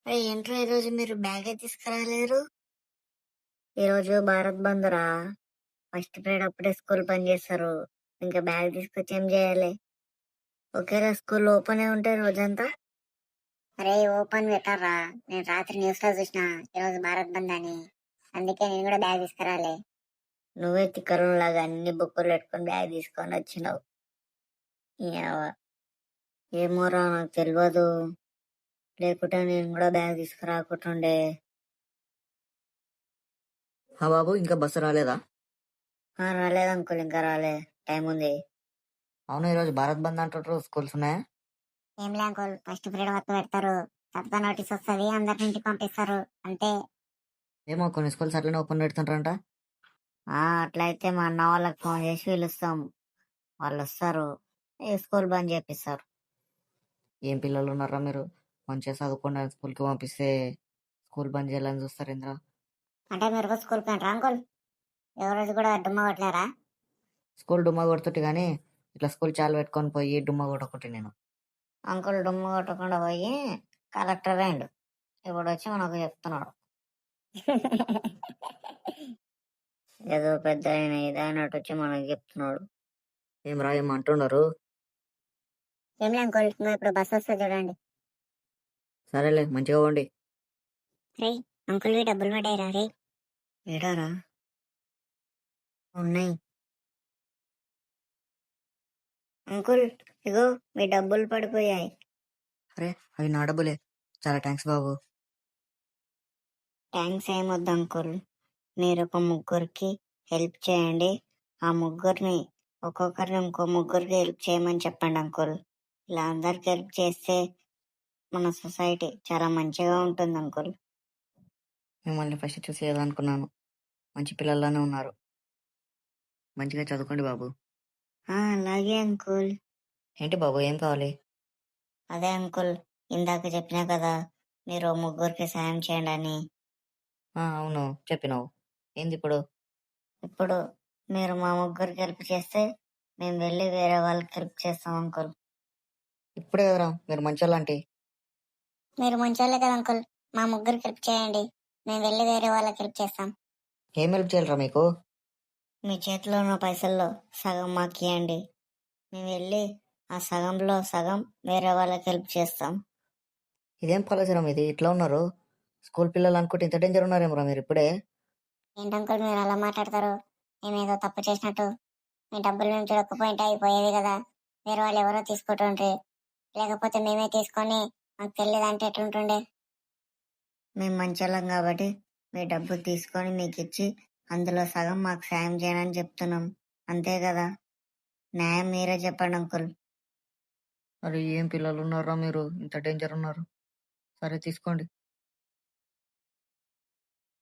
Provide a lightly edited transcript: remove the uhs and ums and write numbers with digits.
అరే ఏంట్రా ఈరోజు మీరు బ్యాగే తీసుకురాలేరు? ఈరోజు భారత్ బంద్ రా. ఫస్ట్ పీరియడ్ అప్పుడే స్కూల్ బంద్ చేస్తారు. ఇంకా బ్యాగ్ తీసుకొచ్చి ఏం చేయాలి? ఒకేలా స్కూల్ ఓపెన్ అయి ఉంటాయి రోజంతా. అరే ఓపెన్ పెట్టారా? నేను రాత్రి న్యూస్ లో చూసిన ఈరోజు భారత్ బంద్ అని. అందుకే నేను కూడా బ్యాగ్ తీసుకురాలే. నువ్వే తిక్కరం లాగా అన్ని బుక్కులు పెట్టుకొని బ్యాగ్ తీసుకొని వచ్చినావు. ఏవ, ఏమోరా నాకు తెలియదు. లేకుంటే నేను కూడా బ్యాగ్ తీసుకురాకుంటుండే. బాబు ఇంకా బస్సు రాలేదా? రాలేదు అంకుల్, ఇంకా రాలే. టైం ఉంది. అవును, ఈరోజు భారత్ బంద్ అంటుంటారు. స్కూల్స్ ఉన్నాయా? ఏం లే అంకుల్, ఫస్ట్ పీరియడ్ వరకు పెడతారు. తర్వాత నోటీస్ వస్తుంది, అందరి ఇంటికి పంపిస్తారు అంతే. ఏమో కొన్ని స్కూల్స్ అట్లనే ఓపెన్ పెడుతుంటారంట. అట్లయితే మా అన్న వాళ్ళకి ఫోన్ చేసి పిలుస్తాం. వాళ్ళు వస్తారు, ఈ స్కూల్ బంద్ చేపిస్తారు. ఏం పిల్లలు ఉన్నారా మీరు? మంచిగా చదువుకుండా స్కూల్కి పంపిస్తే స్కూల్ బంద్ చేయాలని చూస్తారు ఇంద్ర. అంటే మీరు స్కూల్ కంటారా అంకుల్? ఎవరోజు కూడా డుమ్మ కొట్టలేరా? స్కూల్ డుమ్మా కొడుతుంటే కానీ ఇట్లా స్కూల్ చాలు పెట్టుకొని పోయి డుమ్మా కొట్టకుంటే నేను. అంకుల్ డుమ్మ కొట్టకుండా పోయి కలెక్టర్ అయిండు. ఇప్పుడు వచ్చి మనకు చెప్తున్నాడు. ఏదో పెద్ద ఆయన ఇదైనట్టు వచ్చి మనకు చెప్తున్నాడు. ఏం రా ఏం అంటున్నారు? ఏం లే అంకుల్, ఇప్పుడు బస్ వస్తుంది చూడండి. సరేలే, మంచిగా పోండి. రే అంకుల్, డబ్బులు పడ్డాయిరా రే. ఏడారా? ఉన్నాయి అంకుల్, ఇగో మీ డబ్బులు పడిపోయాయి. అరే అవి నా డబ్బులే. చాలా థ్యాంక్స్ బాబు. థ్యాంక్స్ ఏమొద్దు అంకుల్, మీరు ఒక ముగ్గురికి హెల్ప్ చేయండి. ఆ ముగ్గురిని ఒక్కొక్కరిని ఇంకో ముగ్గురికి హెల్ప్ చేయమని చెప్పండి అంకుల్. ఇలా అందరికి హెల్ప్ చేస్తే మన సొసైటీ చాలా మంచిగా ఉంటుంది అంకుల్. మిమ్మల్ని ఫస్ట్ చూసి ఏదనుకున్నాను, మంచి పిల్లల్లోనే ఉన్నారు. మంచిగా చదువుకోండి బాబు. అలాగే అంకుల్. ఏంటి బాబు, ఏం కావాలి? అదే అంకుల్, ఇందాక చెప్పినా కదా మీరు ముగ్గురికి సాయం చేయండి అని. అవును చెప్పినావు. ఏంది ఇప్పుడు? ఇప్పుడు మీరు మా ముగ్గురికి హెల్ప్ చేస్తే మేము వెళ్ళి వేరే వాళ్ళకి హెల్ప్ చేస్తాం అంకుల్. ఇప్పుడే కదరా మీరు మంచోళ్ళంటే. మీరు మంచోళ్ళే కదా అంకుల్, మా ముగ్గురికి హెల్ప్ చేయండి, మేము వెళ్ళి వేరే వాళ్ళకి హెల్ప్ చేస్తాం. ఏం హెల్ప్ చేయాలరా మీకు? మీ చేతిలో ఉన్న పైసల్లో సగం మాకు ఇవ్వండి, మేము వెళ్ళి ఆ సగంలో సగం వేరే వాళ్ళకి హెల్ప్ చేస్తాం. ఇదేం పాలసీరా మీది? ఇట్లా ఉన్నారు. స్కూల్ పిల్లలు అనుకుంటే ఇంత డేంజర్ ఉన్నారేమోరా మీరు ఇప్పుడే. ఏంటి అంకుల్ మీరు అలా మాట్లాడతారు? మేమేదో తప్పు చేసినట్టు. మీ డబ్బులు మేము చూడకపోయింటే అయిపోయేది కదా. వేరే వాళ్ళు ఎవరో తీసుకుంటుండ్రి, లేకపోతే మేమే తీసుకొని మాకు తెలియదంటే ఎట్లుంటుండే. మేము మంచోళ్ళం కాబట్టి మీ డబ్బు తీసుకొని మీకు ఇచ్చి అందులో సగం మాకు సాయం చేయనని చెప్తున్నాం, అంతే కదా. న్యాయం మీరే చెప్పండి అంకుల్. మరి ఏం పిల్లలు ఉన్నారా మీరు? ఇంత డేంజర్ ఉన్నారు. సరే తీసుకోండి.